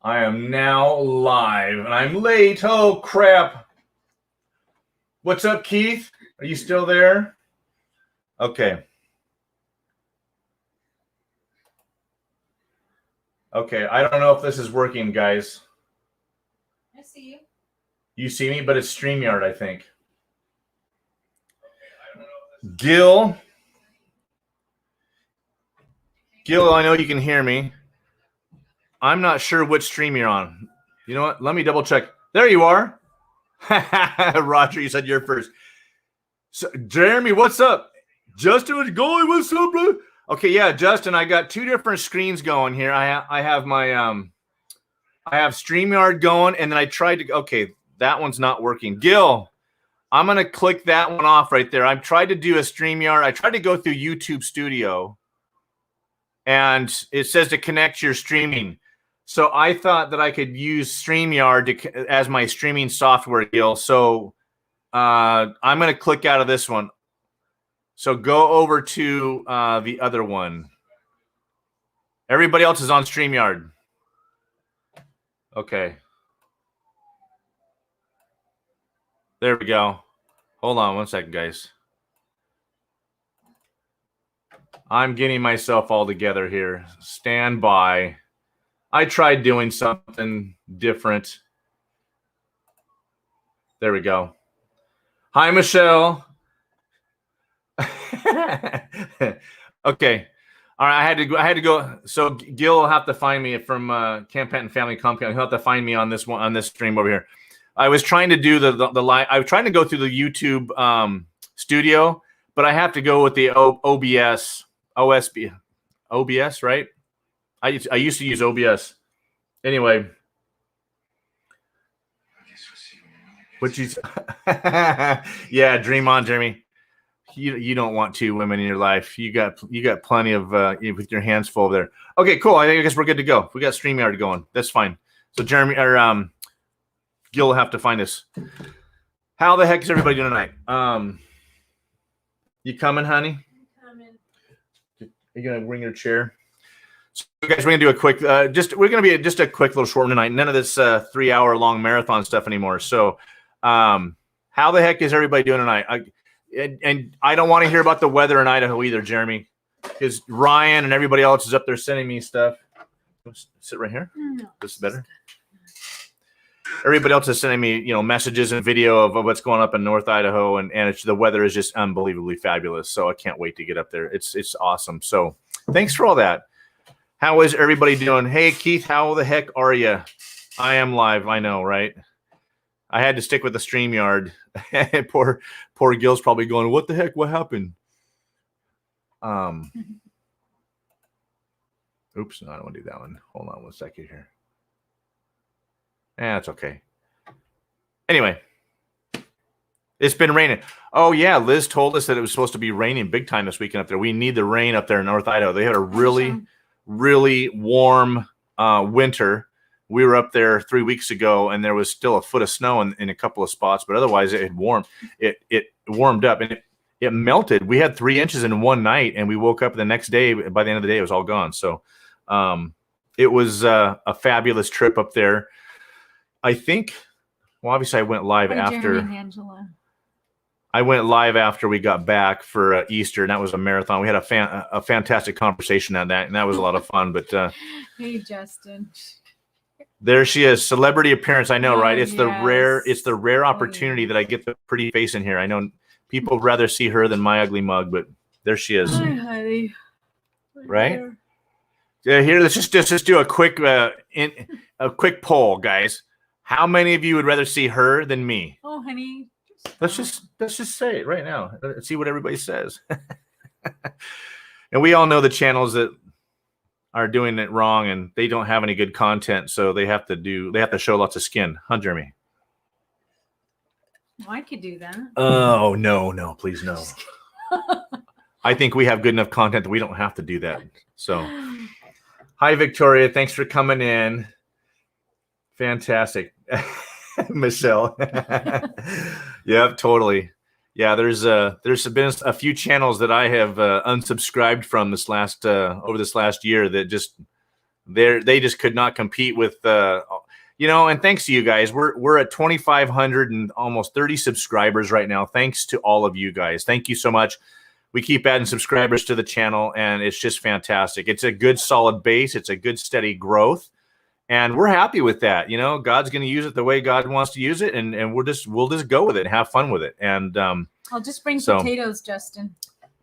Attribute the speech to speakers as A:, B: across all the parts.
A: I am now live, and I'm late. Oh, crap. What's up, Keith? Are you still there? Okay. Okay, I don't know if this is working, guys.
B: I see you.
A: You see me, but it's StreamYard, I think. Gil, I know you can hear me. I'm not sure which stream you're on. You know what? Let me double check. There you are. Roger, you said you're first. So, Jeremy, what's up? Justin, what's going? What's up, bro? Okay, yeah, Justin, I got two different screens going here. I have my I have StreamYard going, and then I tried to. Okay, that one's not working. Gil, I'm gonna click that one off right there. I've tried to do a StreamYard. I tried to go through YouTube Studio, and it says to connect your streaming. So I thought that I could use StreamYard as my streaming software, Gil. So I'm going to click out of this one. So go over to the other one. Everybody else is on StreamYard. Okay. There we go. Hold on one second, guys. I'm getting myself all together here. Stand by. I tried doing something different. There we go. Hi, Michelle. Okay. All right. I had to go. So Gil will have to find me from Camp Penton Family Compound. He'll have to find me on this one, on this stream over here. I was trying to do the live. I was trying to go through the YouTube studio, but I have to go with the OBS, right? I used to use OBS. Anyway. What you? Yeah, dream on, Jeremy. You don't want two women in your life. You got plenty of with your hands full there. Okay, cool. I guess we're good to go. We got StreamYard going. That's fine. So Jeremy or Gil will have to find us. How the heck is everybody doing tonight? You coming, honey?
B: I'm coming.
A: Are you gonna bring your chair? So guys, we're gonna do a quick we're gonna be just a quick little short one tonight. None of this 3-hour long marathon stuff anymore. So how the heck is everybody doing tonight? And I don't want to hear about the weather in Idaho either, Jeremy, because Ryan and everybody else is up there sending me stuff. Sit right here.
B: No.
A: This is better. Everybody else is sending me, messages and video of what's going up in North Idaho, and the weather is just unbelievably fabulous. So I can't wait to get up there. It's awesome. So thanks for all that. How is everybody doing? Hey, Keith, how the heck are you? I am live. I know, right? I had to stick with the StreamYard. poor Gil's probably going, what the heck? What happened? Oops, no, I don't want to do that one. Hold on one second here. That's okay. Anyway, it's been raining. Oh, yeah, Liz told us that it was supposed to be raining big time this weekend up there. We need the rain up there in North Idaho. They had a really warm winter. We were up there 3 weeks ago, and there was still a foot of snow in a couple of spots, but otherwise it had warmed. It warmed up, and it melted. We had 3 inches in one night, and we woke up the next day. By the end of the day, it was all gone. So it was a fabulous trip up there. I think, well, obviously I went live after.
B: Jeremy and Angela.
A: I went live after we got back for Easter, and that was a marathon. We had a fantastic conversation on that, and that was a lot of fun. But
B: hey, Justin.
A: There she is, celebrity appearance. I know, right? It's
B: yes.
A: the rare opportunity that I get the pretty face in here. I know people would rather see her than my ugly mug, but there she is.
B: Hi, honey.
A: Right? Yeah. Here, let's just do a quick quick poll, guys. How many of you would rather see her than me?
B: Oh, honey.
A: Let's just say it right now. Let's see what everybody says. And we all know the channels that are doing it wrong, and they don't have any good content, so they have to show lots of skin, huh, Jeremy?
B: Well, I could do that.
A: Oh no, please no. I think we have good enough content that we don't have to do that. So, hi Victoria, thanks for coming in. Fantastic, Michelle. Yep, totally. Yeah, there's been a few channels that I have unsubscribed from over this last year that just They just could not compete with and thanks to you guys. We're at 2,500 and almost 30 subscribers right now. Thanks to all of you guys. Thank you so much. We keep adding subscribers to the channel, and it's just fantastic. It's a good solid base. It's a good steady growth, and we're happy with that. God's going to use it the way God wants to use it, and we'll just go with it and have fun with it. And
B: I'll just bring potatoes, Justin.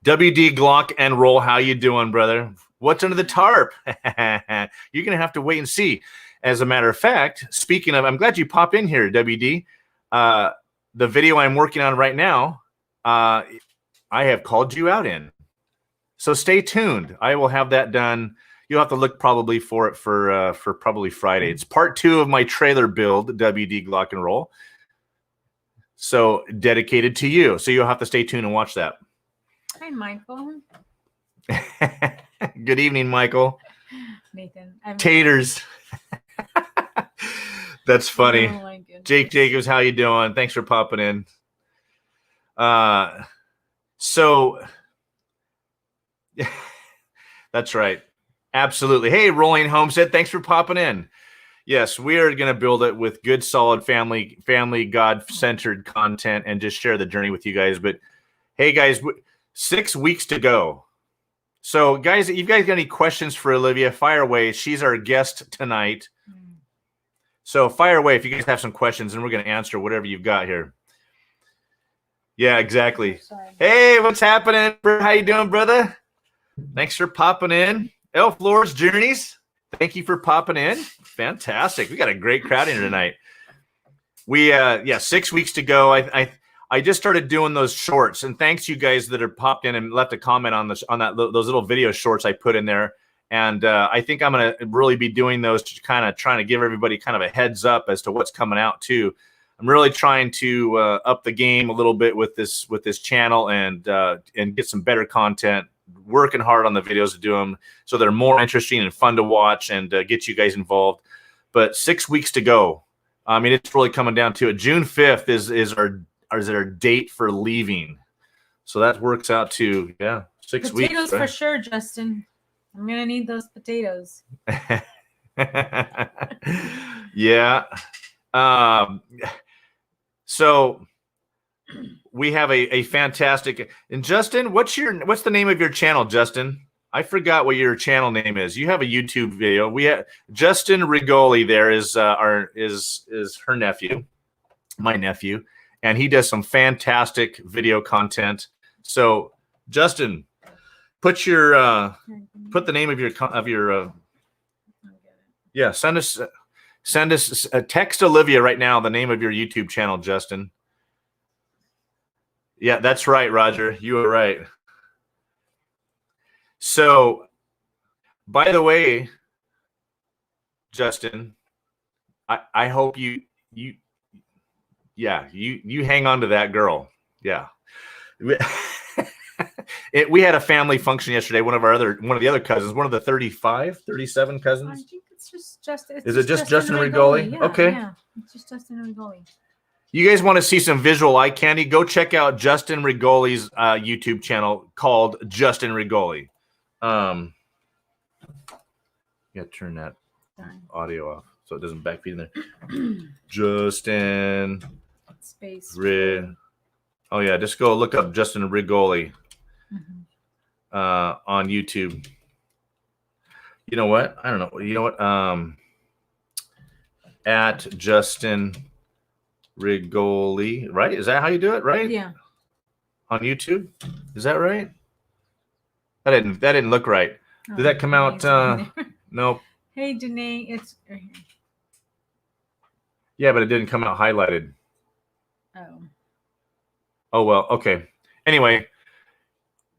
A: WD Glock and Roll, how you doing, brother? What's under the tarp? You're going to have to wait and see. As a matter of fact, speaking of, I'm glad you pop in here, WD. The video I'm working on right now, I have called you out in. So stay tuned. I will have that done. You'll have to look probably for it for probably Friday. It's part 2 of my trailer build, WD Glock and Roll. So dedicated to you. So you'll have to stay tuned and watch that.
B: Hi, Michael.
A: Good evening, Michael.
B: Nathan.
A: Taters. That's funny.
B: Oh, my goodness.
A: Jake Jacobs, how you doing? Thanks for popping in. So that's right. Absolutely. Hey, Rolling Homestead, thanks for popping in. Yes, we are going to build it with good, solid family, God-centered content and just share the journey with you guys. But hey, guys, 6 weeks to go. So, guys, if you guys got any questions for Olivia, fire away. She's our guest tonight. So fire away if you guys have some questions, and we're going to answer whatever you've got here. Yeah, exactly. Hey, what's happening? How you doing, brother? Thanks for popping in. Elf Lord's Journeys, thank you for popping in. Fantastic. We got a great crowd in here tonight. We 6 weeks to go. I just started doing those shorts, and thanks you guys that have popped in and left a comment on those little video shorts I put in there. And I think I'm going to really be doing those to kind of trying to give everybody kind of a heads up as to what's coming out too. I'm really trying to up the game a little bit with this channel and get some better content. Working hard on the videos to do them so they're more interesting and fun to watch and get you guys involved. But 6 weeks to go. I mean, it's really coming down to it. June 5th is our date for leaving. So that works out to 6 weeks.
B: Potatoes for sure, Justin. I'm going to need those potatoes.
A: Yeah. So we have a fantastic, and Justin, what's the name of your channel, Justin? I forgot what your channel name is. You have a YouTube video. We have Justin Rigoli. There is her nephew, my nephew, and he does some fantastic video content. So Justin, put the name of your send us text Olivia right now the name of your YouTube channel, Justin. Yeah, that's right, Roger. You were right. So, by the way, Justin, I hope you hang on to that girl. Yeah. We had a family function yesterday. One of the other cousins, one of the 37 cousins.
B: I think it's just Justin.
A: Is it just Justin Rigoli?
B: Yeah,
A: okay.
B: Yeah, it's just Justin Rigoli.
A: You guys want to see some visual eye candy? Go check out Justin Rigoli's YouTube channel called Justin Rigoli. Turn that audio off so it doesn't backfeed in there. Justin
B: Space.
A: Oh yeah, just go look up Justin Rigoli on YouTube. You know what? I don't know. You know what? At Justin Rigoli, right? Is that how you do it? Right?
B: Yeah.
A: On YouTube, is that right? That didn't look right. Did that come out? Nope.
B: Hey, Danae, it's right here.
A: Yeah, but it didn't come out highlighted.
B: Oh.
A: Oh well. Okay. Anyway,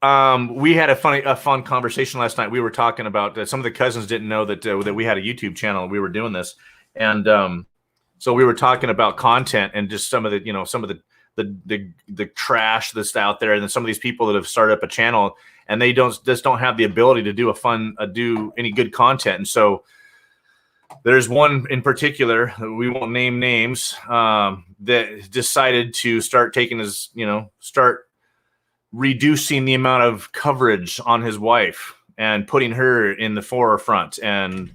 A: we had a fun conversation last night. We were talking about some of the cousins didn't know that we had a YouTube channel. We were doing this, and so we were talking about content and just some of the trash that's out there, and then some of these people that have started up a channel and they don't have the ability to do any good content. And so there's one in particular, we won't name names, that decided to start start reducing the amount of coverage on his wife and putting her in the forefront. And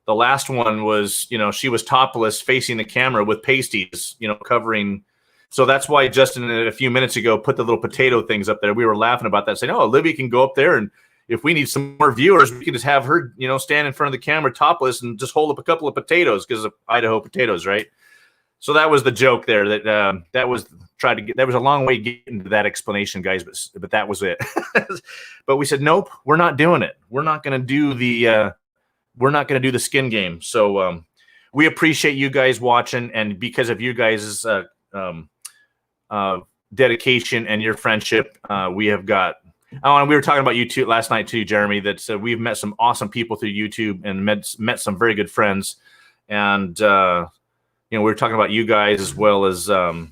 A: The last one was, she was topless facing the camera with pasties, covering. So that's why Justin, a few minutes ago, put the little potato things up there. We were laughing about that, saying, oh, Olivia can go up there, and if we need some more viewers, we can just have her, stand in front of the camera topless and just hold up a couple of potatoes because of Idaho potatoes, right? So that was the joke there. That was a long way getting to that explanation, guys, but that was it. But we said, nope, we're not doing it. We're not going to do the skin game. So we appreciate you guys watching, and because of you guys' dedication and your friendship, we have got. Oh, and we were talking about you last night too, Jeremy. That we've met some awesome people through YouTube and met some very good friends, and we were talking about you guys as well as oh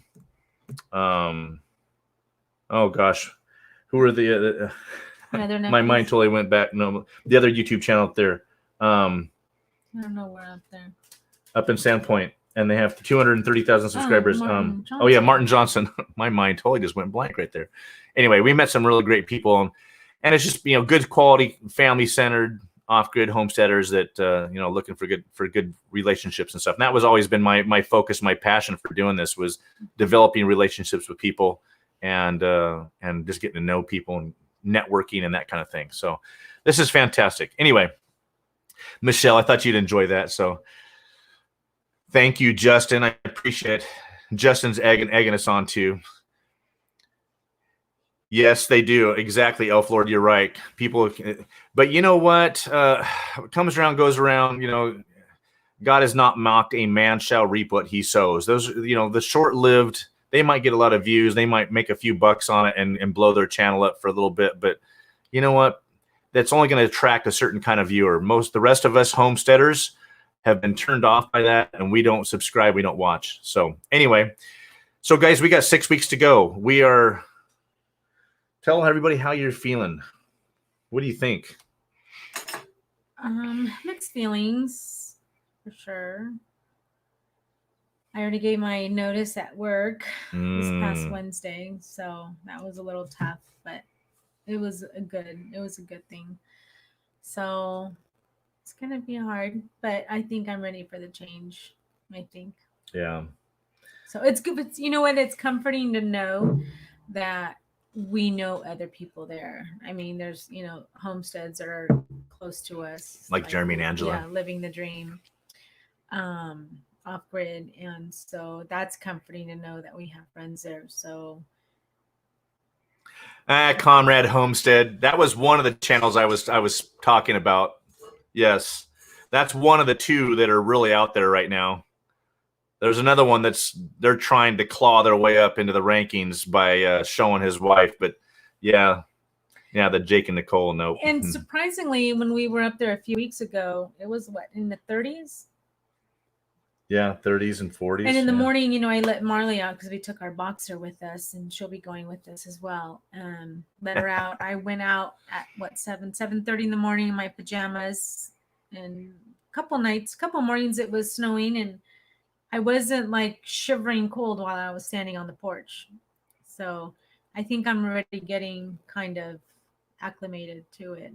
A: gosh, who are the my mind totally went back. No, the other YouTube channel up there. I
B: don't know where up there.
A: Up in Sandpoint, and they have 230,000 subscribers. Martin Johnson. My mind totally just went blank right there. Anyway, we met some really great people, and it's just good quality, family-centered, off-grid homesteaders that looking for good relationships and stuff. And that was always been my focus, my passion for doing this was developing relationships with people and just getting to know people and networking and that kind of thing. So this is fantastic. Anyway, Michelle, I thought you'd enjoy that. So thank you, Justin. I appreciate it. Justin's egging us on too. Yes, they do. Exactly, Elf Lord, you're right. People, but you know what? What comes around goes around. God has not mocked. A man shall reap what he sows. Those, the short-lived, they might get a lot of views. They might make a few bucks on it and blow their channel up for a little bit. But you know what? That's only going to attract a certain kind of viewer. The rest of us homesteaders have been turned off by that, and we don't subscribe. We don't watch. So anyway, guys, we got 6 weeks to go. We are. Tell everybody how you're feeling. What do you think?
B: Mixed feelings, for sure. I already gave my notice at work this past Wednesday, so that was a little tough, but it was a good thing. So it's gonna be hard, but I think I'm ready for the change. I think.
A: Yeah.
B: So it's good, but you know what? It's comforting to know that we know other people there. I mean, there's, homesteads that are close to us.
A: Like Jeremy and Angela.
B: Yeah, living the dream off-grid. And so that's comforting to know that we have friends there. So.
A: Comrade Homestead. That was one of the channels I was talking about. Yes. That's one of the two that are really out there right now. There's another one they're trying to claw their way up into the rankings by showing his wife, but yeah, the Jake and Nicole, nope.
B: And surprisingly, when we were up there a few weeks ago, it was in the 30s?
A: Yeah, 30s and 40s.
B: And in the morning, I let Marley out because we took our boxer with us, and she'll be going with us as well. Let her out. I went out at 7:30 in the morning in my pajamas, and a couple mornings it was snowing, and I wasn't like shivering cold while I was standing on the porch. So I think I'm already getting kind of acclimated to it.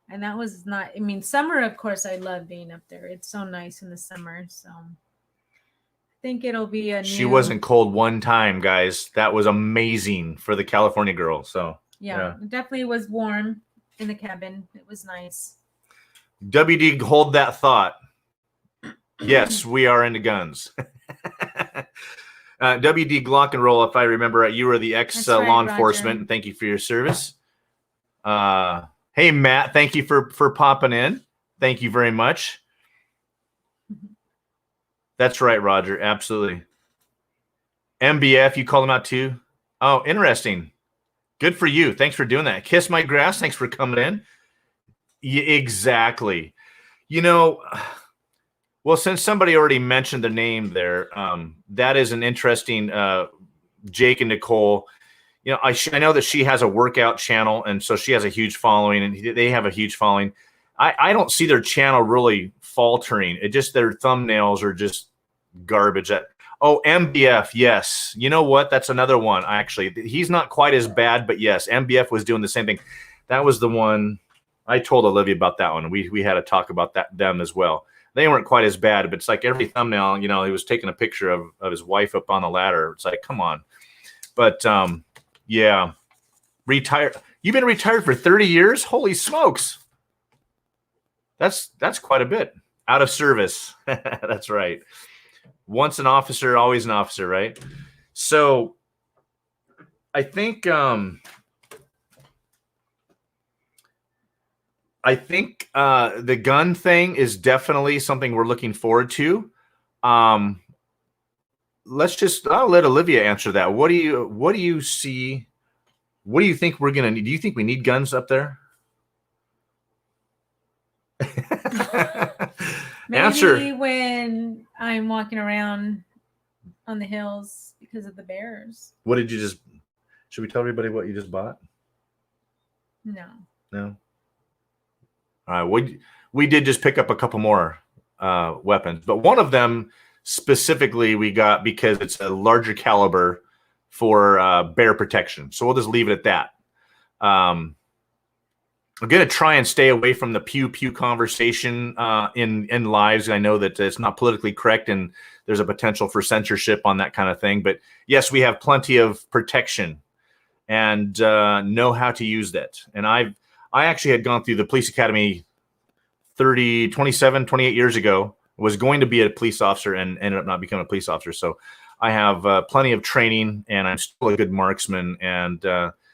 B: And that was not, summer, of course, I love being up there. It's so nice in the summer. So I think it'll be
A: She wasn't cold one time, guys. That was amazing for the California girl. So
B: yeah. It definitely was warm in the cabin. It was nice.
A: WD, hold that thought. Yes, we are into guns. WD Glock and Roll, if I remember right, you were the ex-law enforcement. And thank you for your service. Hey, Matt, thank you for popping in. Thank you very much. That's right, Roger. Absolutely. MBF, you called him out too? Oh, interesting. Good for you. Thanks for doing that. Kiss My Grass, thanks for coming in. Yeah, exactly. Well, since somebody already mentioned the name there, that is an interesting Jake and Nicole. I know that she has a workout channel, and so she has a huge following, and they have a huge following. I don't see their channel really faltering. It just their thumbnails are just garbage. MBF, yes. You know what? That's another one. Actually, he's not quite as bad, but yes, MBF was doing the same thing. That was the one I told Olivia about that one. We had to talk about them as well. They weren't quite as bad, but it's like every thumbnail, he was taking a picture of his wife up on the ladder. It's like, come on. But yeah, retired. You've been retired for 30 years? Holy smokes. That's quite a bit. Out of service. That's right. Once an officer, always an officer, right? So I think the gun thing is definitely something we're looking forward to. I'll let Olivia answer that. What do you see? What do you think we're gonna need? Do you think we need guns up there?
B: Maybe
A: Answer.
B: when I'm walking around on the hills because of the bears.
A: What did you just? Should we tell everybody what you just bought?
B: No.
A: No. All right. We did just pick up a couple more weapons, but one of them specifically we got because it's a larger caliber for bear protection. So we'll just leave it at that. I'm going to try and stay away from the pew pew conversation in lives. I know that it's not politically correct and there's a potential for censorship on that kind of thing. But yes, we have plenty of protection and know how to use that. And I actually had gone through the police academy 28 years ago, was going to be a police officer and ended up not becoming a police officer. So I have plenty of training and I'm still a good marksman. And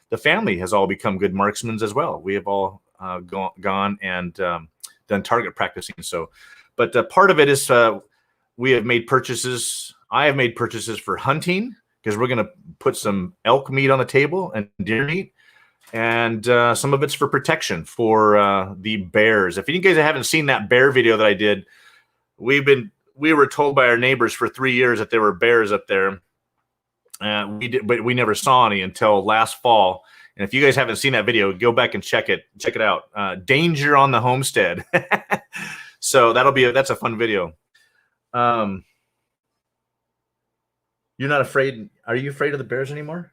A: the family has all become good marksmen as well. We have all gone and done target practicing. So, but part of it is we have made purchases. I have made purchases for hunting because we're going to put some elk meat on the table and deer meat. And some of it's for protection for the bears. If you guys haven't seen that bear video that I did, we were told by our neighbors for 3 years that there were bears up there. But we never saw any until last fall. And if you guys haven't seen that video, go back and check it out. Danger on the Homestead. So that's a fun video. You're not afraid? Are you afraid of the bears anymore?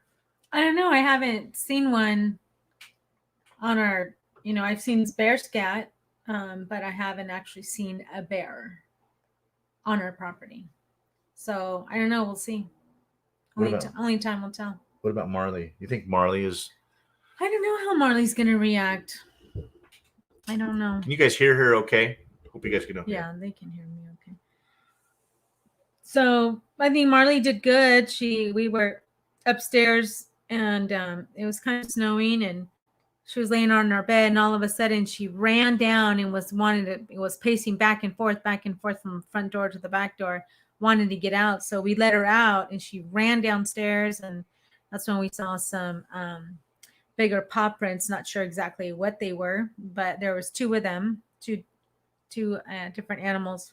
B: I don't know. I haven't seen one on our, I've seen bear scat, but I haven't actually seen a bear on our property. So I don't know. We'll see. Only time will tell.
A: What about Marley? You think Marley is?
B: I don't know how Marley's going to react. I don't know.
A: Can you guys hear her okay? Hope you guys can hear.
B: Yeah, they can hear me okay. So I think Marley did good. We were upstairs and it was kind of snowing and she was laying on her bed and all of a sudden she ran down and was pacing back and forth from front door to the back door, wanted to get out. So we let her out and she ran downstairs and that's when we saw some bigger paw prints. Not sure exactly what they were, but there was two of them, two different animals.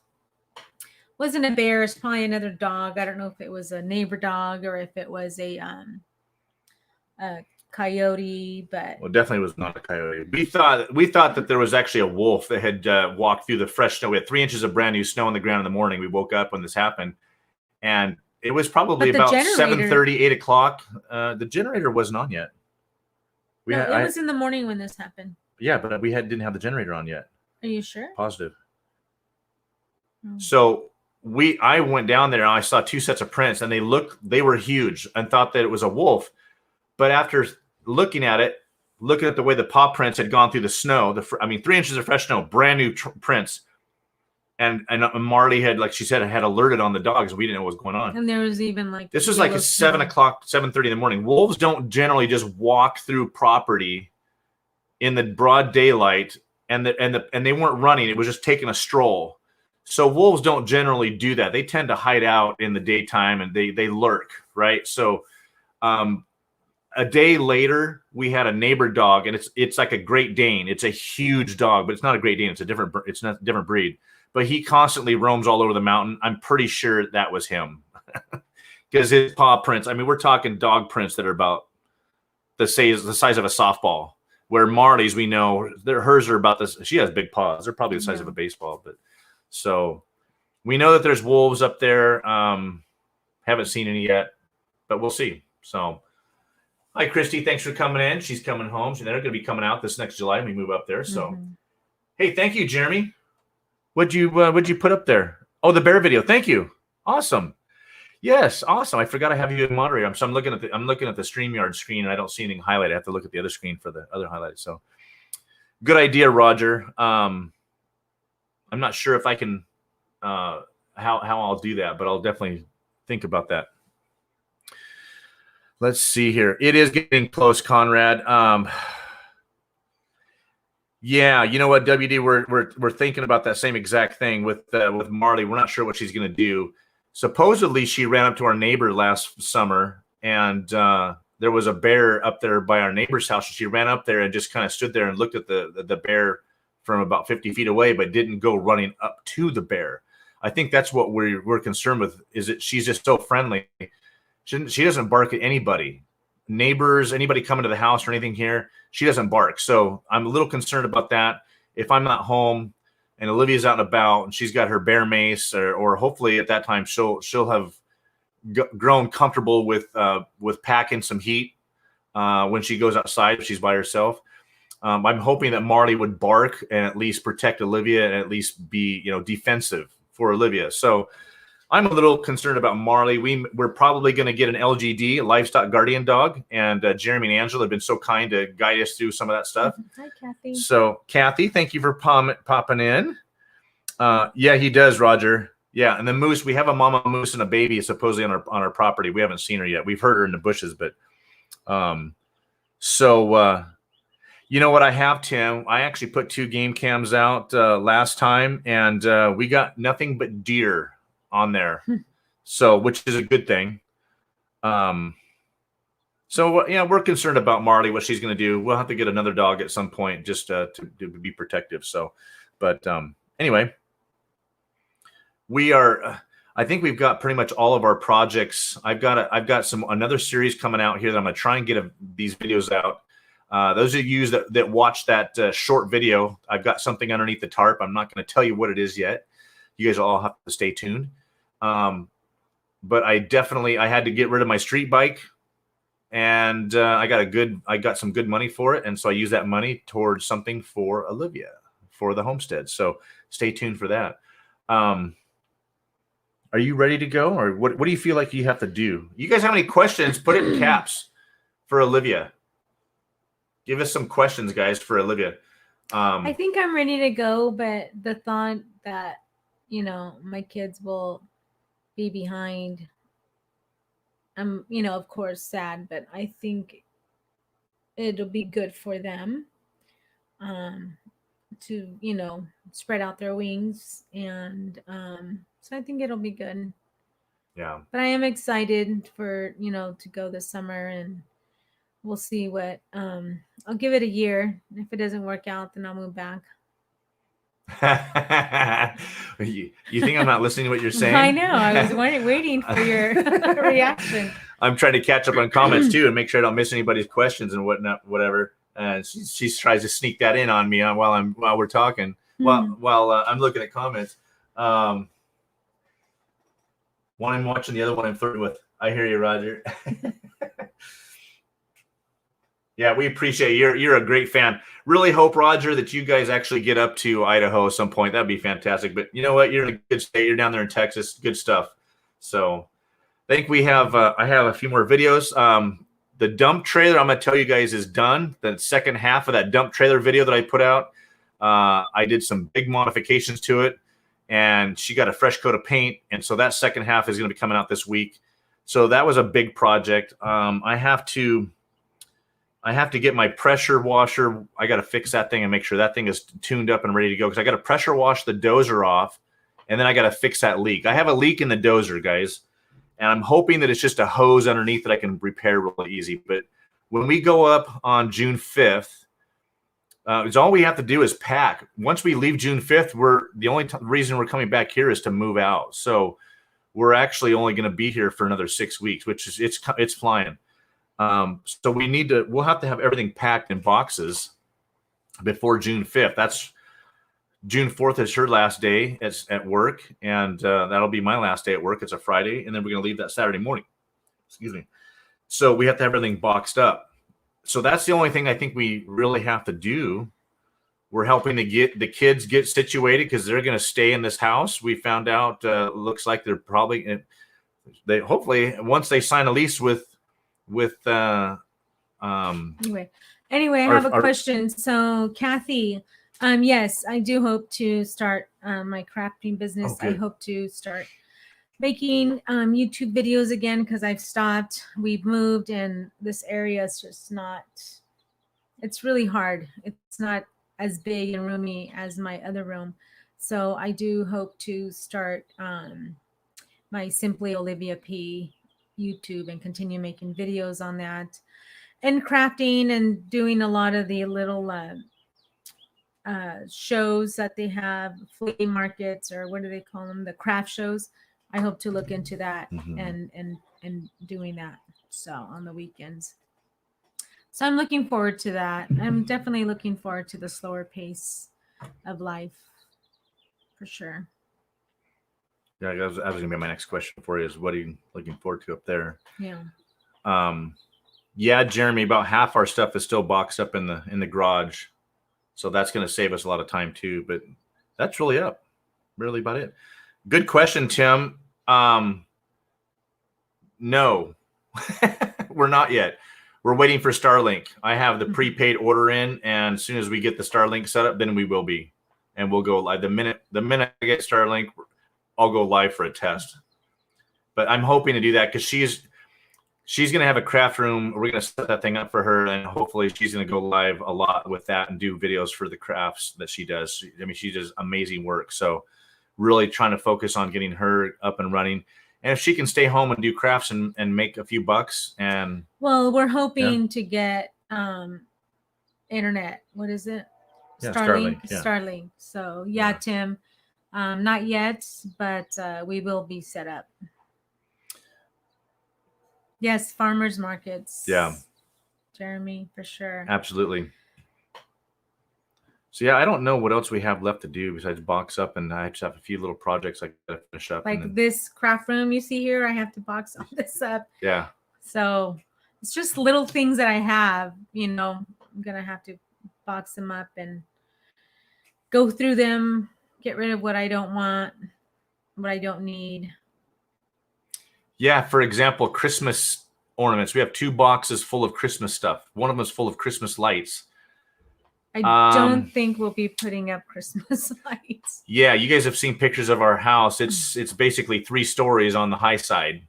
B: Wasn't a bear, it's probably another dog. I don't know if it was a neighbor dog or if it was a coyote, but
A: well, definitely was not a coyote. We thought that there was actually a wolf that had walked through the fresh snow. We had 3 inches of brand new snow on the ground in the morning. We woke up when this happened, and it was probably about 7:30, 8 o'clock. The generator wasn't on yet.
B: It was in the morning when this happened.
A: Yeah, but we didn't have the generator on yet.
B: Are you sure?
A: Positive. So I went down there and I saw 2 sets of prints, and they were huge, and thought that it was a wolf. But after looking at the way the paw prints had gone through the snow, 3 inches of fresh snow, brand new prints, and Marley had, like she said, had alerted on the dogs. We didn't know what was going on.
B: And there was even
A: this was like 7 o'clock, 7:30 in the morning. Wolves don't generally just walk through property in the broad daylight, and they weren't running. It was just taking a stroll. So wolves don't generally do that. They tend to hide out in the daytime and they lurk, right? So a day later, we had a neighbor dog, and it's like a Great Dane. It's a huge dog, but it's not a Great Dane. It's not a different breed. But he constantly roams all over the mountain. I'm pretty sure that was him because his paw prints. I mean, we're talking dog prints that are about the size of a softball. Where Marley's, we know, hers are about this. She has big paws. They're probably the size of a baseball. But so we know that there's wolves up there. Haven't seen any yet, but we'll see. So. Hi, Christy. Thanks for coming in. She's coming home. They're going to be coming out this next July when we move up there. So, Hey, thank you, Jeremy. What'd you put up there? Oh, the bear video. Thank you. Awesome. Yes, awesome. I forgot I have you in moderator. So I'm looking at the StreamYard screen and I don't see anything highlighted. I have to look at the other screen for the other highlights. So good idea, Roger. I'm not sure if I can how I'll do that, but I'll definitely think about that. Let's see here. It is getting close, Conrad. Yeah, you know what, WD, we're thinking about that same exact thing with Marley. We're not sure what she's going to do. Supposedly, she ran up to our neighbor last summer, and there was a bear up there by our neighbor's house. She ran up there and just kind of stood there and looked at the bear from about 50 feet away, but didn't go running up to the bear. I think that's what we're concerned with, is that she's just so friendly. She doesn't bark at anybody. Neighbors, anybody coming to the house or anything here, she doesn't bark. So I'm a little concerned about that. If I'm not home and Olivia's out and about and she's got her bear mace, or hopefully at that time she'll have grown comfortable with packing some heat when she goes outside if she's by herself. I'm hoping that Marley would bark and at least protect Olivia and at least be defensive for Olivia. So I'm a little concerned about Marley. We're probably going to get an LGD, a livestock guardian dog, and Jeremy and Angela have been so kind to guide us through some of that stuff.
B: Hi, Kathy.
A: So, Kathy, thank you for popping in. Yeah, he does, Roger. Yeah, and the moose, we have a mama moose and a baby supposedly on our property. We haven't seen her yet. We've heard her in the bushes, but you know what I have, Tim? I actually put 2 game cams out last time, and we got nothing but deer on there, so which is a good thing. So yeah, we're concerned about Marley, what she's going to do. We'll have to get another dog at some point just to be protective. So, but anyway, we are. I think we've got pretty much all of our projects. I've got another series coming out here that I'm going to try and get these videos out. Those of you that watched that short video, I've got something underneath the tarp. I'm not going to tell you what it is yet. You guys will all have to stay tuned. But I had to get rid of my street bike, and I got some good money for it. And so I use that money towards something for Olivia for the homestead. So stay tuned for that. Are you ready to go, or what do you feel like you have to do? You guys have any questions? Put it in caps for Olivia. Give us some questions, guys, for Olivia.
B: I think I'm ready to go, but the thought that, my kids will be behind, I'm, of course sad, but I think it'll be good for them to, spread out their wings. And so I think it'll be good.
A: Yeah.
B: But I am excited for, to go this summer, and we'll see what, I'll give it a year. If it doesn't work out, then I'll move back.
A: You think I'm not listening to what you're saying?
B: I know. I was waiting for your reaction.
A: I'm trying to catch up on comments too and make sure I don't miss anybody's questions and whatnot, whatever. She tries to sneak that in on me while we're talking. While I'm looking at comments. One I'm watching, the other one I'm flirting with. I hear you, Roger. Yeah, we appreciate it. You're a great fan. Really hope, Roger, that you guys actually get up to Idaho at some point. That'd be fantastic. But you know what? You're in a good state. You're down there in Texas. Good stuff. So I think we have I have a few more videos. The dump trailer, I'm going to tell you guys, is done. The second half of that dump trailer video that I put out, I did some big modifications to it, and she got a fresh coat of paint. And so that second half is going to be coming out this week. So that was a big project. I have to get my pressure washer. I got to fix that thing and make sure that thing is tuned up and ready to go, because I got to pressure wash the dozer off, and then I got to fix that leak. I have a leak in the dozer, guys, and I'm hoping that it's just a hose underneath that I can repair really easy. But when we go up on June 5th, it's all we have to do is pack. Once we leave June 5th, the only reason we're coming back here is to move out. So we're actually only going to be here for another 6 weeks, which is it's flying. So we'll have to have everything packed in boxes before June 5th. That's June 4th is her last day at work, and that'll be my last day at work. It's a Friday, and then we're going to leave that Saturday morning. Excuse me. So we have to have everything boxed up. So that's the only thing I think we really have to do we're helping to get the kids get situated because they're going to stay in this house. We found out looks like they're probably they hopefully once they sign a lease with
B: Anyway, I have a question. So Kathy, yes, I do hope to start my crafting business. I hope to start making YouTube videos again because I've stopped. We've moved and this area is just not, it's really hard. It's not as big and roomy as my other room. So I do hope to start my Simply Olivia P YouTube and continue making videos on that and crafting and doing a lot of the little shows that they have, flea markets, or what do they call them? The craft shows. I hope to look into that and doing that. So on the weekends. So I'm looking forward to that. I'm definitely looking forward to the slower pace of life for sure.
A: Yeah, that was going to be my next question for you is what are you looking forward to up there?
B: Yeah.
A: Yeah, Jeremy, about half our stuff is still boxed up in the garage. So that's going to save us a lot of time too, but that's really really about it. Good question, Tim. No, we're not yet. We're waiting for Starlink. I have the prepaid order in, and as soon as we get the Starlink set up, then we will be, and we'll go live. The minute I get Starlink, I'll go live for a test. But I'm hoping to do that because she's going to have a craft room. We're going to set that thing up for her, and hopefully she's going to go live a lot with that and do videos for the crafts that she does. I mean, she does amazing work. So really trying to focus on getting her up and running. And if she can stay home and do crafts and make a few bucks. And
B: well, we're hoping to get internet. What is it?
A: Yeah,
B: Starlink.
A: Yeah.
B: Starlink. So yeah, Tim, not yet, but we will be set up. Yes, farmers markets.
A: Yeah.
B: Jeremy, for sure.
A: Absolutely. So yeah, I don't know what else we have left to do besides box up, and I just have a few little projects I gotta finish up.
B: Like this craft room you see here, I have to box all this up.
A: Yeah.
B: So it's just little things that I have, I'm gonna have to box them up and go through them, get rid of what I don't want, what I don't need.
A: Yeah, for example, Christmas ornaments. We have 2 boxes full of Christmas stuff. One of them is full of Christmas lights.
B: I don't think we'll be putting up Christmas lights.
A: Yeah, you guys have seen pictures of our house. It's basically 3 stories on the high side.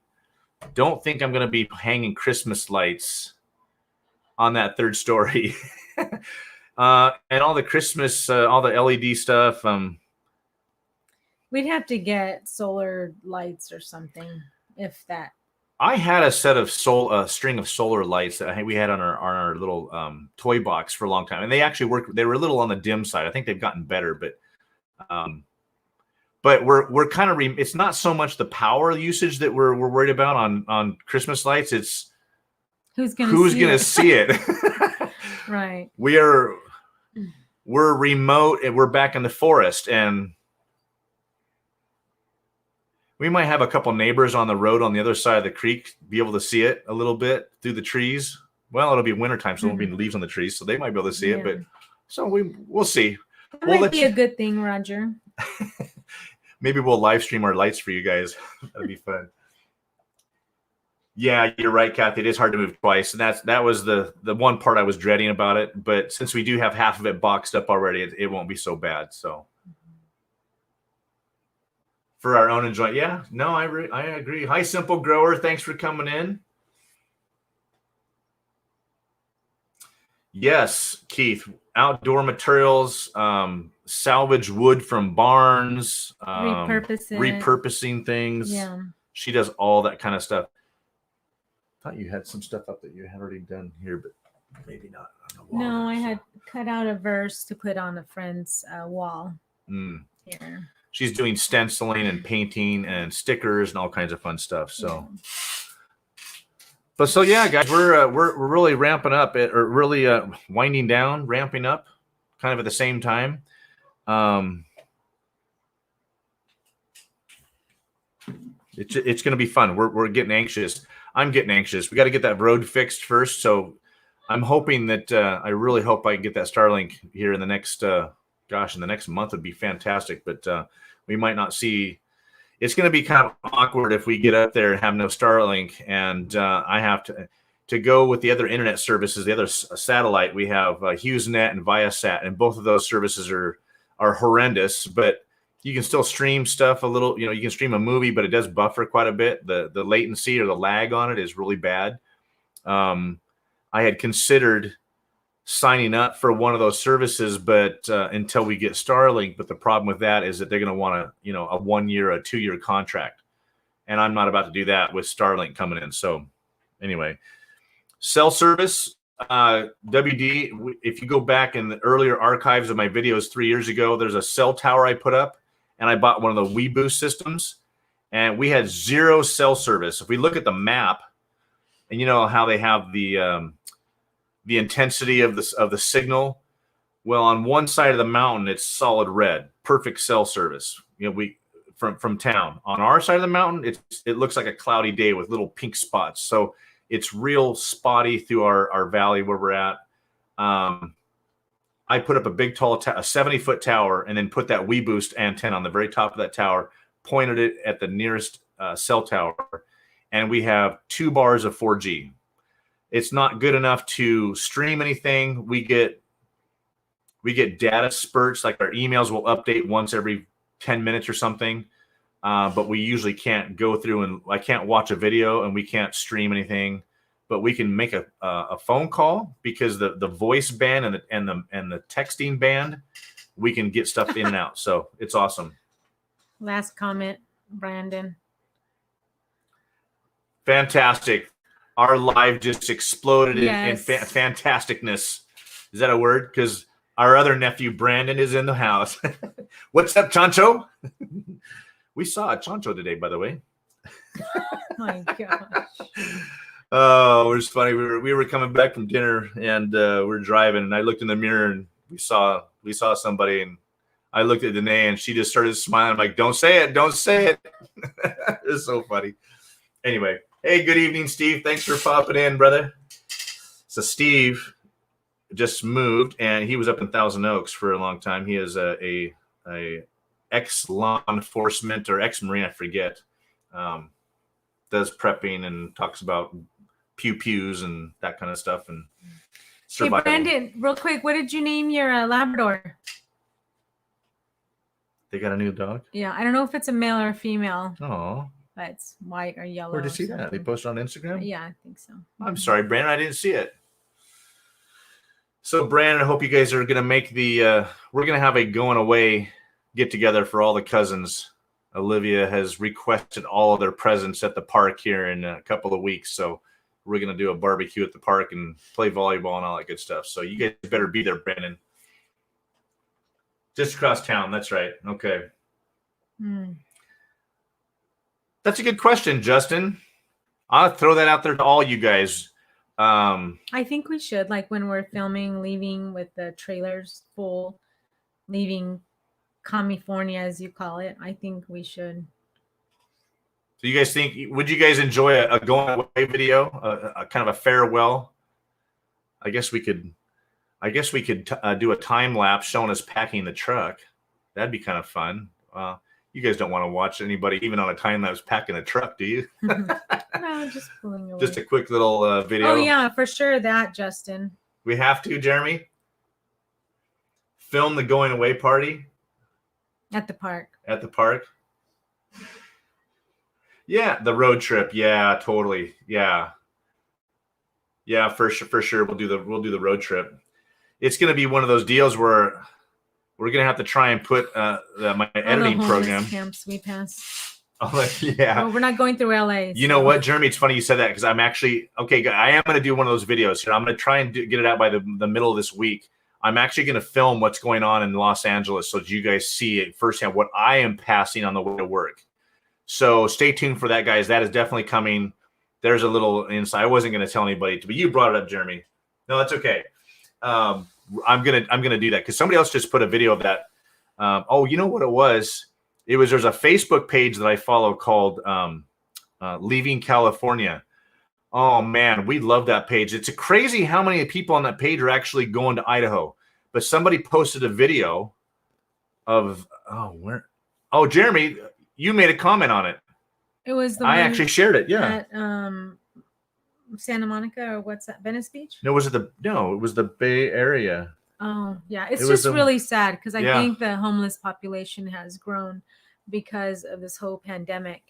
A: Don't think I'm going to be hanging Christmas lights on that 3rd story. And all the Christmas, all the LED stuff.
B: We'd have to get solar lights or something, if that.
A: I had a set of string of solar lights that we had on our little toy box for a long time, and they actually worked. They were a little on the dim side. I think they've gotten better, but we're kind of it's not so much the power usage that we're worried about on Christmas lights. It's who's gonna see it.
B: Right.
A: We're remote and we're back in the forest, and we might have a couple neighbors on the road on the other side of the creek be able to see it a little bit through the trees. Well, it'll be wintertime, so there won't be leaves on the trees, so they might be able to see it. But so we'll see.
B: That might be a good thing, Roger.
A: Maybe we'll live stream our lights for you guys. That'd be fun. Yeah, you're right, Kathy. It is hard to move twice, and that was the one part I was dreading about it. But since we do have half of it boxed up already, it won't be so bad. So. For our own enjoyment. Yeah, no, I agree. Hi, Simple Grower. Thanks for coming in. Yes, Keith. Outdoor materials, salvage wood from barns, repurposing things.
B: Yeah.
A: She does all that kind of stuff. I thought you had some stuff up that you had already done here, but maybe not on the wall.
B: No, I had cut out a verse to put on a friend's wall here.
A: She's doing stenciling and painting and stickers and all kinds of fun stuff. So, but so yeah, guys, we're really ramping up or really winding down, ramping up, kind of at the same time. It's going to be fun. We're getting anxious. I'm getting anxious. We got to get that road fixed first. So I'm hoping that I really hope I can get that Starlink here in the next in the next month would be fantastic. But we might not see. It's going to be kind of awkward if we get up there and have no Starlink, and I have to go with the other internet services, the other satellite. We have HughesNet and Viasat, and both of those services are horrendous. But you can still stream stuff a little. You know, you can stream a movie, but it does buffer quite a bit. The latency or the lag on it is really bad. I had considered signing up for one of those services, but until we get Starlink. But the problem with that is that they're going to want a 1 year, a 2-year contract, and I'm not about to do that with Starlink coming in. So anyway, cell service, WD. If you go back in the earlier archives of my videos 3 years ago, there's a cell tower I put up, and I bought one of the WeBoost systems, and we had 0 cell service. If we look at the map, and you know how they have the intensity of the signal. Well, on one side of the mountain, it's solid red, perfect cell service. You know, from town. On our side of the mountain, it looks like a cloudy day with little pink spots. So it's real spotty through our valley where we're at. I put up a big tall, a 70-foot tower, and then put that WeBoost antenna on the very top of that tower, pointed it at the nearest cell tower, and we have 2 bars of 4G. It's not good enough to stream anything. We get data spurts, like our emails will update once every 10 minutes or something. But we usually can't go through, and I can't watch a video, and we can't stream anything. But we can make a phone call, because the voice band and the texting band, we can get stuff in and out. So it's awesome.
B: Last comment, Brandon.
A: Fantastic. Our live just exploded
B: Yes.
A: in fantasticness. Is that a word? Because our other nephew, Brandon, is in the house. What's up, Chancho? We saw a Chancho today, by the way.
B: Oh my gosh.
A: Oh, it was funny. We were coming back from dinner, and we're driving, and I looked in the mirror, and we saw somebody, and I looked at Danae, and she just started smiling. I'm like, don't say it. Don't say it. It's so funny. Anyway. Hey, good evening, Steve. Thanks for popping in, brother. So Steve just moved, and he was up in Thousand Oaks for a long time. He is a ex-law enforcement or ex-Marine, I forget. Does prepping and talks about pew-pews and that kind of stuff. And survival.
B: Hey, Brandon, real quick, what did you name your Labrador?
A: They got a new dog?
B: Yeah, I don't know if it's a male or a female.
A: Oh.
B: But it's white or yellow.
A: Where did you see that? They posted on Instagram?
B: Yeah, I think so.
A: I'm sorry, Brandon. I didn't see it. So, Brandon, I hope you guys are going to make we're going to have a going away get together for all the cousins. Olivia has requested all of their presents at the park here in a couple of weeks. So we're going to do a barbecue at the park and play volleyball and all that good stuff. So you guys better be there, Brandon. Just across town. That's right. Okay. That's a good question, Justin. I'll throw that out there to all you guys.
B: I think we should, like when we're filming, leaving with the trailers full, leaving CommieFornia, as you call it. I think we should.
A: So you guys would you guys enjoy a going away video, a kind of a farewell? I guess we could do a time lapse showing us packing the truck. That'd be kind of fun. You guys don't want to watch anybody, even on a time lapse, packing a truck, do you?
B: No, just pulling away.
A: Just a quick little video.
B: Oh, yeah, for sure. That, Justin.
A: We have to, Jeremy? Film the going away party?
B: At the park.
A: At the park? Yeah, the road trip. Yeah, totally. Yeah. Yeah, for sure. We'll do the road trip. It's going to be one of those deals where we're going to have to try and put my editing program.
B: Camps we pass.
A: Oh, yeah.
B: Well, we're not going through LA.
A: You know what, Jeremy? It's funny you said that, because I'm actually I am going to do one of those videos here. I'm going to try and get it out by the middle of this week. I'm actually going to film what's going on in Los Angeles so that you guys see it firsthand, what I am passing on the way to work. So stay tuned for that, guys. That is definitely coming. There's a little insight. I wasn't going to tell anybody, but you brought it up, Jeremy. No, that's okay. I'm gonna do that because somebody else just put a video of that. You know what it was? There's a Facebook page that I follow called Leaving California. Oh man, we love that page. It's crazy how many people on that page are actually going to Idaho. But somebody posted a video of Jeremy, you made a comment on it.
B: It was the
A: I
B: one
A: actually shared it. Yeah.
B: at Santa Monica, or what's that? Venice Beach?
A: No, it was the Bay Area.
B: Oh, yeah. It's
A: It was
B: just really sad because I
A: Yeah.
B: think the homeless population has grown because of this whole pandemic.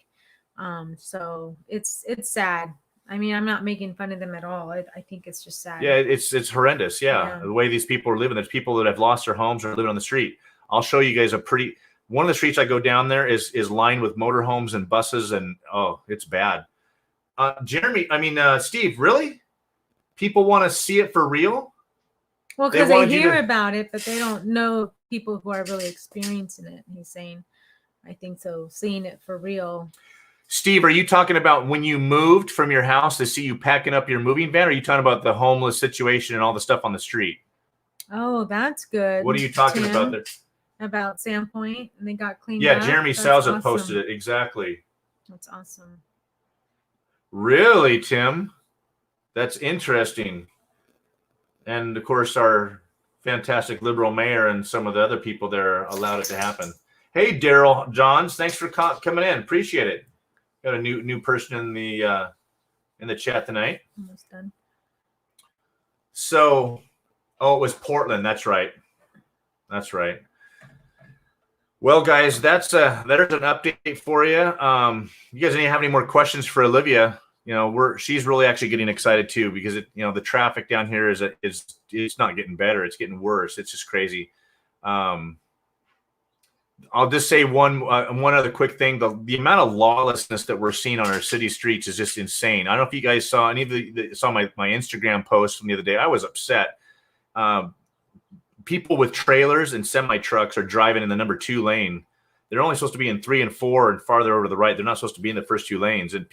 B: So it's sad. I mean, I'm not making fun of them at all. I think it's just sad.
A: Yeah, it's horrendous. Yeah.
B: Yeah.
A: The way these people are living. There's people that have lost their homes or living on the street. I'll show you guys one of the streets I go down there is lined with motorhomes and buses, and it's bad. Steve, really? People want to see it for real?
B: Well, because they hear about it, but they don't know people who are really experiencing it. He's saying, I think so, seeing it for real.
A: Steve, are you talking about when you moved from your house to see you packing up your moving van? Or are you talking about the homeless situation and all the stuff on the street?
B: Oh, that's good.
A: What are you talking about there?
B: About Sandpoint, and they got cleaned up.
A: Yeah, Jeremy Salza posted it. Exactly.
B: That's awesome.
A: Really, Tim? That's interesting. And of course, our fantastic liberal mayor and some of the other people there allowed it to happen. Hey, Daryl Johns, thanks for coming in. Appreciate it. Got a new person in the chat tonight.
B: Almost done.
A: So, it was Portland. That's right. That's right. Well, guys, there's an update for you. You guys have any more questions for Olivia? She's really actually getting excited too, because the traffic down here is it's not getting better. It's getting worse. It's just crazy. I'll just say one other quick thing. The amount of lawlessness that we're seeing on our city streets is just insane. I don't know if you guys saw my Instagram post from the other day. I was upset. People with trailers and semi trucks are driving in the number 2 lane. They're only supposed to be in 3 and 4 and farther over to the right. They're not supposed to be in the first 2 lanes. And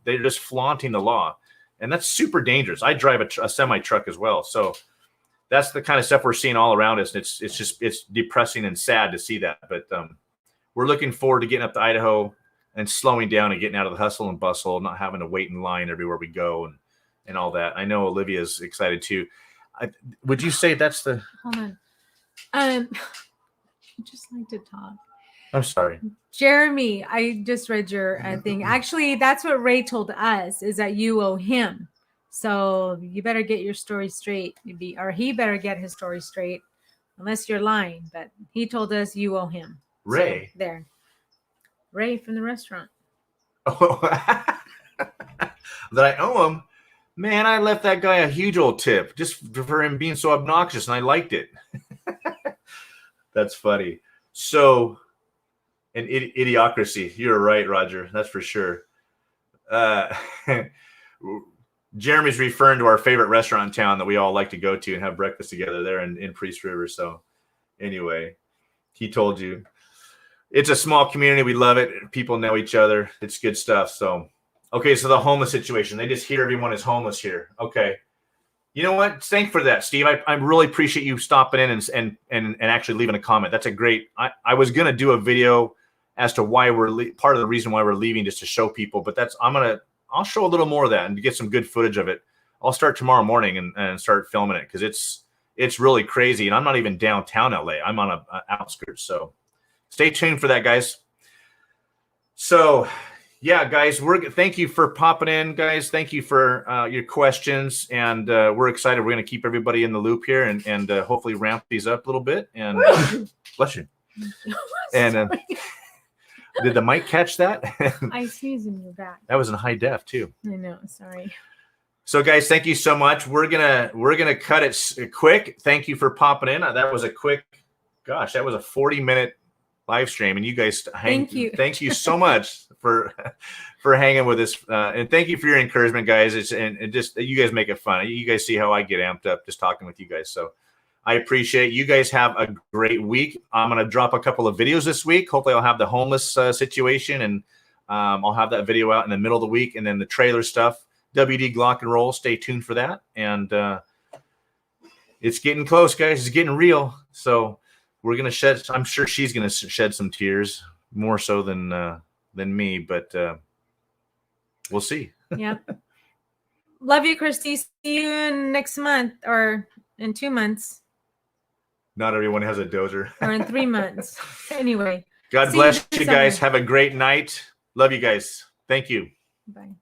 A: they're just flaunting the law. And that's super dangerous. I drive a semi truck as well. So that's the kind of stuff we're seeing all around us. And it's depressing and sad to see that. But we're looking forward to getting up to Idaho and slowing down and getting out of the hustle and bustle, not having to wait in line everywhere we go and all that. I know Olivia's excited too. Would you say that's the...
B: Hold on. I just like to talk.
A: I'm sorry.
B: Jeremy, I just read your thing. Actually, that's what Ray told us, is that you owe him. So you better get your story straight. Or he better get his story straight, unless you're lying. But he told us you owe him.
A: Ray?
B: So, there. Ray from the restaurant.
A: Oh, that I owe him? Man, I left that guy a huge old tip just for him being so obnoxious, and I liked it. That's funny. So, an idiocracy. You're right, Roger. That's for sure. Jeremy's referring to our favorite restaurant in town that we all like to go to and have breakfast together there in Priest River. So, anyway, he told you. It's a small community. We love it. People know each other. It's good stuff. So, okay, so the homeless situation. They just hear everyone is homeless here. Okay. You know what? Thanks for that, Steve. I really appreciate you stopping in and actually leaving a comment. That's a great... I was going to do a video as to why part of the reason why we're leaving, just to show people, but I'll show a little more of that and get some good footage of it. I'll start tomorrow morning and start filming it, because it's really crazy. And I'm not even downtown LA. I'm on a outskirts. So stay tuned for that, guys. So... yeah, guys, thank you for popping in, guys. Thank you for your questions, and we're excited. We're going to keep everybody in the loop here and hopefully ramp these up a little bit. And bless you. And did the mic catch that?
B: I sneezed in your back.
A: That was in high def too.
B: I know. Sorry.
A: So, guys, thank you so much. We're gonna cut it quick. Thank you for popping in. That was a quick. Gosh, that was a 40-minute live stream, and you guys thank you so much for hanging with us, and thank you for your encouragement, guys. And just you guys make it fun. You guys see how I get amped up just talking with you guys, so I appreciate it. You guys have a great week. I'm gonna drop a couple of videos this week. Hopefully I'll have the homeless situation, and I'll have that video out in the middle of the week, and then the trailer stuff, WD Glock and Roll. Stay tuned for that. And it's getting close, guys. It's getting real. So we're gonna shed. I'm sure she's gonna shed some tears, more so than me. But we'll see.
B: Yep. Love you, Christy. See you in next month or in 2 months
A: Not everyone has a dozer.
B: or in 3 months. Anyway.
A: God
B: See
A: bless
B: this
A: you guys.
B: summer.
A: Have a great night. Love you guys. Thank you.
B: Bye.